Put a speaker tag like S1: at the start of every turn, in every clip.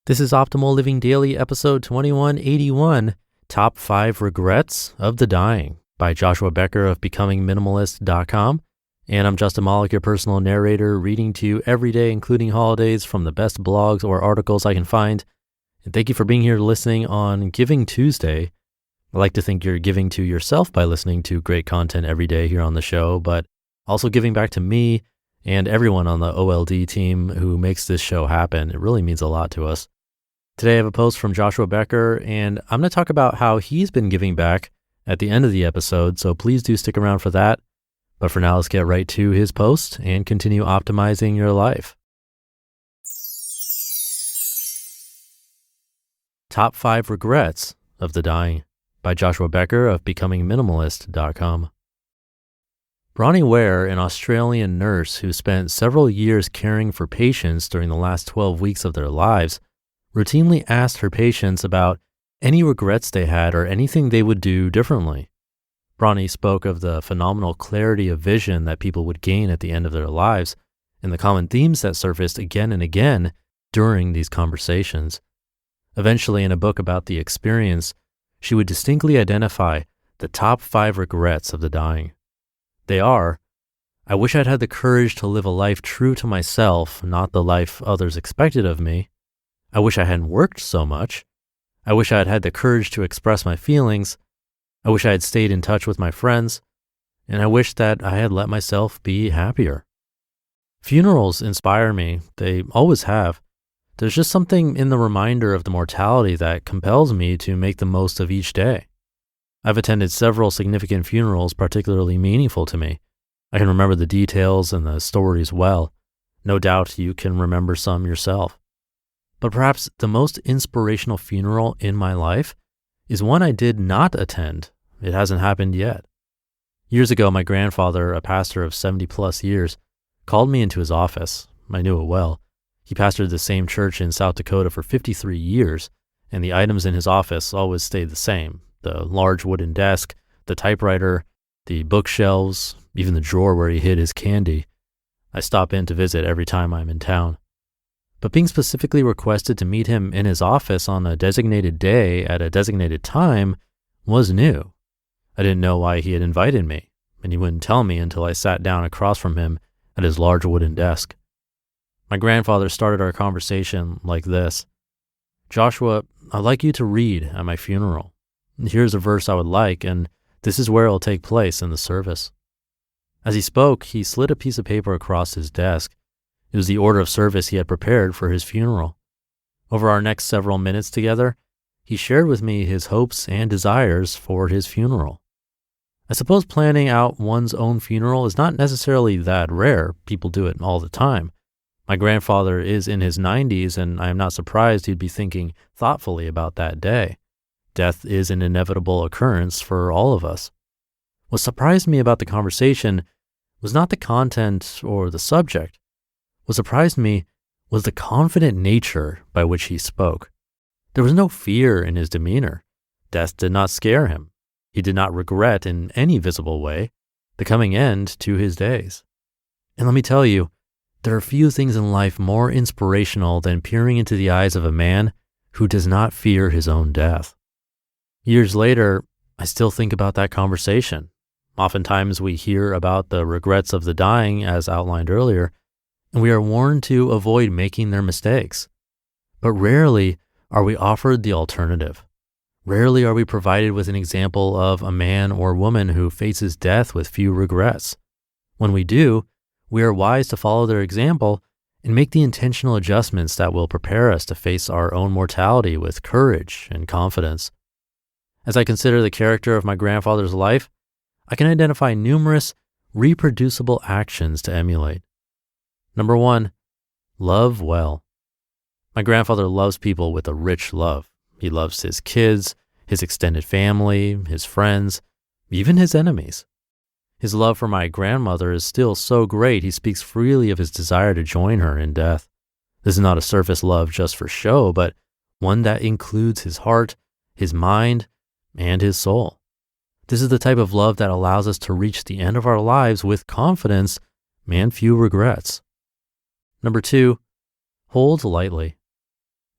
S1: This is Optimal Living Daily, episode 2181, Top 5 Regrets of the Dying by Joshua Becker of BecomingMinimalist.com. And I'm Justin Malik, your personal narrator, reading to you every day, including holidays, from the best blogs or articles I can find. And thank you for being here listening on Giving Tuesday. I like to think you're giving to yourself by listening to great content every day here on the show, but also giving back to me and everyone on the OLD team who makes this show happen. It really means a lot to us. Today I have a post from Joshua Becker, and I'm going to talk about how he's been giving back at the end of the episode, so please do stick around for that. But for now, let's get right to his post and continue optimizing your life. Top 5 Regrets of the Dying by Joshua Becker of BecomingMinimalist.com. Bronnie Ware, an Australian nurse who spent several years caring for patients during the last 12 weeks of their lives, routinely asked her patients about any regrets they had or anything they would do differently. Bronnie spoke of the phenomenal clarity of vision that people would gain at the end of their lives and the common themes that surfaced again and again during these conversations. Eventually, in a book about the experience, she would distinctly identify the top 5 regrets of the dying. They are: I wish I'd had the courage to live a life true to myself, not the life others expected of me. I wish I hadn't worked so much. I wish I had had the courage to express my feelings. I wish I had stayed in touch with my friends. And I wish that I had let myself be happier. Funerals inspire me. They always have. There's just something in the reminder of the mortality that compels me to make the most of each day. I've attended several significant funerals particularly meaningful to me. I can remember the details and the stories well. No doubt you can remember some yourself. But perhaps the most inspirational funeral in my life is one I did not attend. It hasn't happened yet. Years ago, my grandfather, a pastor of 70 plus years, called me into his office. I knew it well. He pastored the same church in South Dakota for 53 years, and the items in his office always stayed the same. The large wooden desk, the typewriter, the bookshelves, even the drawer where he hid his candy. I stop in to visit every time I'm in town. But being specifically requested to meet him in his office on a designated day at a designated time was new. I didn't know why he had invited me, and he wouldn't tell me until I sat down across from him at his large wooden desk. My grandfather started our conversation like this: Joshua, I'd like you to read at my funeral. Here's a verse I would like, and this is where it will take place in the service. As he spoke, he slid a piece of paper across his desk. It was the order of service he had prepared for his funeral. Over our next several minutes together, he shared with me his hopes and desires for his funeral. I suppose planning out one's own funeral is not necessarily that rare. People do it all the time. My grandfather is in his 90s, and I am not surprised he'd be thinking thoughtfully about that day. Death is an inevitable occurrence for all of us. What surprised me about the conversation was not the content or the subject. What surprised me was the confident nature by which he spoke. There was no fear in his demeanor. Death did not scare him. He did not regret in any visible way the coming end to his days. And let me tell you, there are few things in life more inspirational than peering into the eyes of a man who does not fear his own death. Years later, I still think about that conversation. Oftentimes we hear about the regrets of the dying, as outlined earlier, and we are warned to avoid making their mistakes. But rarely are we offered the alternative. Rarely are we provided with an example of a man or woman who faces death with few regrets. When we do, we are wise to follow their example and make the intentional adjustments that will prepare us to face our own mortality with courage and confidence. As I consider the character of my grandfather's life, I can identify numerous reproducible actions to emulate. Number 1, love well. My grandfather loves people with a rich love. He loves his kids, his extended family, his friends, even his enemies. His love for my grandmother is still so great, he speaks freely of his desire to join her in death. This is not a surface love just for show, but one that includes his heart, his mind, and his soul. This is the type of love that allows us to reach the end of our lives with confidence and few regrets. Number 2, hold lightly.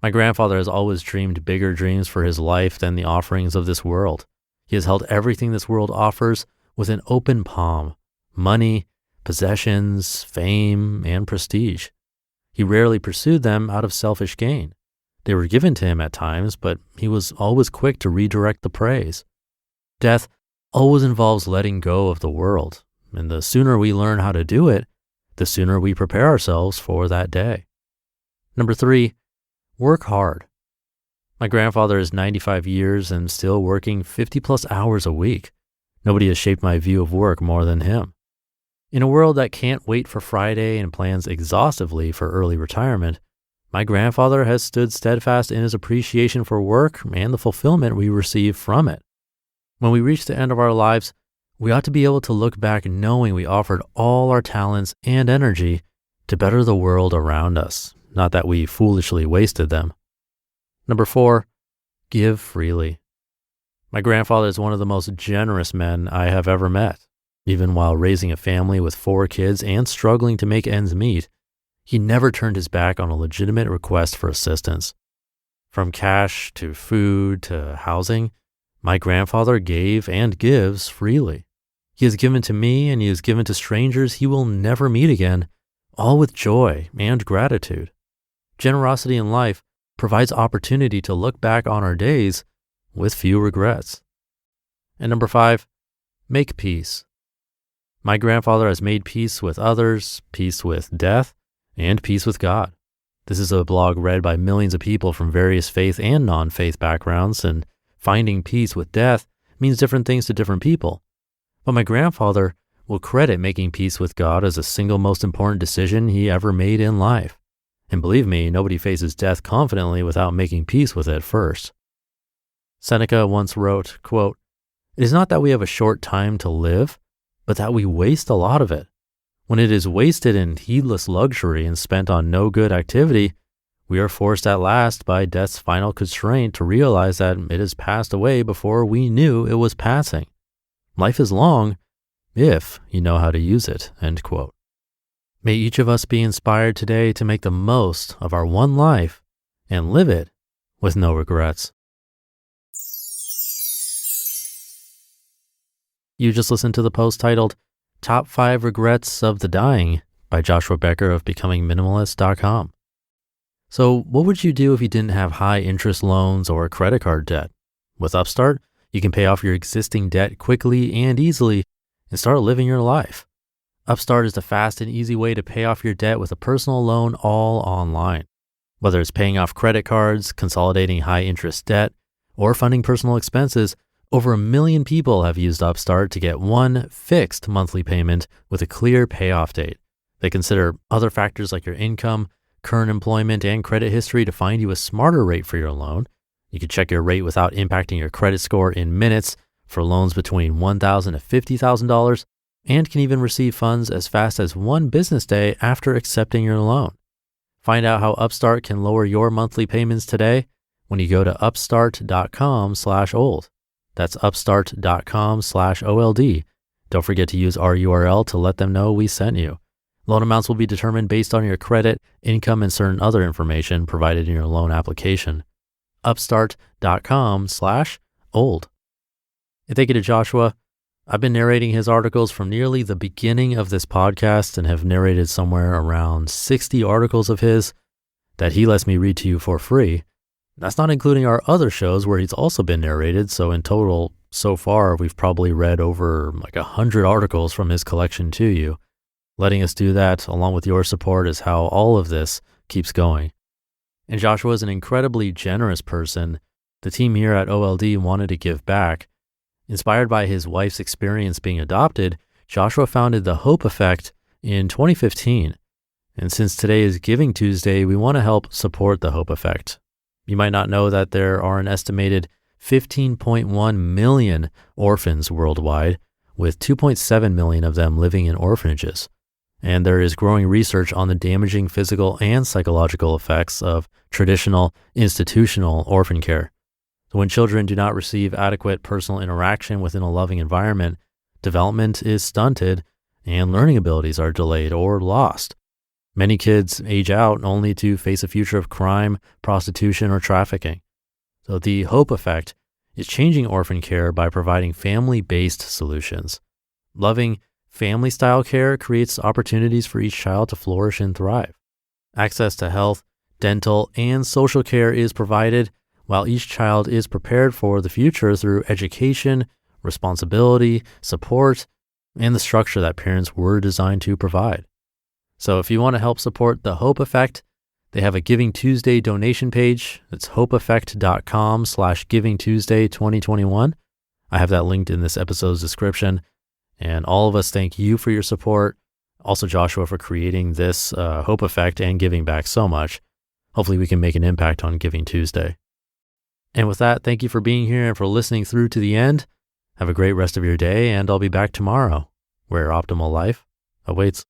S1: My grandfather has always dreamed bigger dreams for his life than the offerings of this world. He has held everything this world offers with an open palm: money, possessions, fame, and prestige. He rarely pursued them out of selfish gain. They were given to him at times, but he was always quick to redirect the praise. Death always involves letting go of the world, and the sooner we learn how to do it, the sooner we prepare ourselves for that day. Number 3, work hard. My grandfather is 95 years and still working 50 plus hours a week. Nobody has shaped my view of work more than him. In a world that can't wait for Friday and plans exhaustively for early retirement, my grandfather has stood steadfast in his appreciation for work and the fulfillment we receive from it. When we reach the end of our lives, we ought to be able to look back knowing we offered all our talents and energy to better the world around us, not that we foolishly wasted them. Number 4, give freely. My grandfather is one of the most generous men I have ever met. Even while raising a family with 4 kids and struggling to make ends meet, he never turned his back on a legitimate request for assistance. From cash to food to housing, my grandfather gave and gives freely. He has given to me and he has given to strangers he will never meet again, all with joy and gratitude. Generosity in life provides opportunity to look back on our days with few regrets. And number 5, make peace. My grandfather has made peace with others, peace with death, and peace with God. This is a blog read by millions of people from various faith and non-faith backgrounds, and finding peace with death means different things to different people. But my grandfather will credit making peace with God as the single most important decision he ever made in life. And believe me, nobody faces death confidently without making peace with it first. Seneca once wrote, quote, "It is not that we have a short time to live, but that we waste a lot of it. When it is wasted in heedless luxury and spent on no good activity, we are forced at last by death's final constraint to realize that it has passed away before we knew it was passing. Life is long if you know how to use it," end quote. May each of us be inspired today to make the most of our one life and live it with no regrets. You just listened to the post titled Top 5 Regrets of the Dying by Joshua Becker of BecomingMinimalist.com. So what would you do if you didn't have high interest loans or credit card debt? With Upstart, you can pay off your existing debt quickly and easily and start living your life. Upstart is the fast and easy way to pay off your debt with a personal loan all online. Whether it's paying off credit cards, consolidating high interest debt, or funding personal expenses, over 1 million people have used Upstart to get one fixed monthly payment with a clear payoff date. They consider other factors like your income, current employment, and credit history to find you a smarter rate for your loan. You can check your rate without impacting your credit score in minutes for loans between $1,000 to $50,000, and can even receive funds as fast as 1 business day after accepting your loan. Find out how Upstart can lower your monthly payments today when you go to upstart.com/old. That's upstart.com/OLD. Don't forget to use our URL to let them know we sent you. Loan amounts will be determined based on your credit, income, and certain other information provided in your loan application. Upstart.com/old. And thank you to Joshua. I've been narrating his articles from nearly the beginning of this podcast and have narrated somewhere around 60 articles of his that he lets me read to you for free. That's not including our other shows where he's also been narrated. So in total, so far, we've probably read over 100 articles from his collection to you. Letting us do that, along with your support, is how all of this keeps going. And Joshua is an incredibly generous person. The team here at OLD wanted to give back. Inspired by his wife's experience being adopted, Joshua founded the Hope Effect in 2015. And since today is Giving Tuesday, we want to help support the Hope Effect. You might not know that there are an estimated 15.1 million orphans worldwide, with 2.7 million of them living in orphanages. And there is growing research on the damaging physical and psychological effects of traditional institutional orphan care. So when children do not receive adequate personal interaction within a loving environment, development is stunted and learning abilities are delayed or lost. Many kids age out only to face a future of crime, prostitution, or trafficking. So the Hope Effect is changing orphan care by providing family-based solutions. Loving family-style care creates opportunities for each child to flourish and thrive. Access to health, dental, and social care is provided, while each child is prepared for the future through education, responsibility, support, and the structure that parents were designed to provide. So if you want to help support the Hope Effect, they have a Giving Tuesday donation page. It's hopeeffect.com/givingtuesday2021. I have that linked in this episode's description. And all of us thank you for your support. Also Joshua for creating this Hope Effect and giving back so much. Hopefully we can make an impact on Giving Tuesday. And with that, thank you for being here and for listening through to the end. Have a great rest of your day, and I'll be back tomorrow, where optimal life awaits.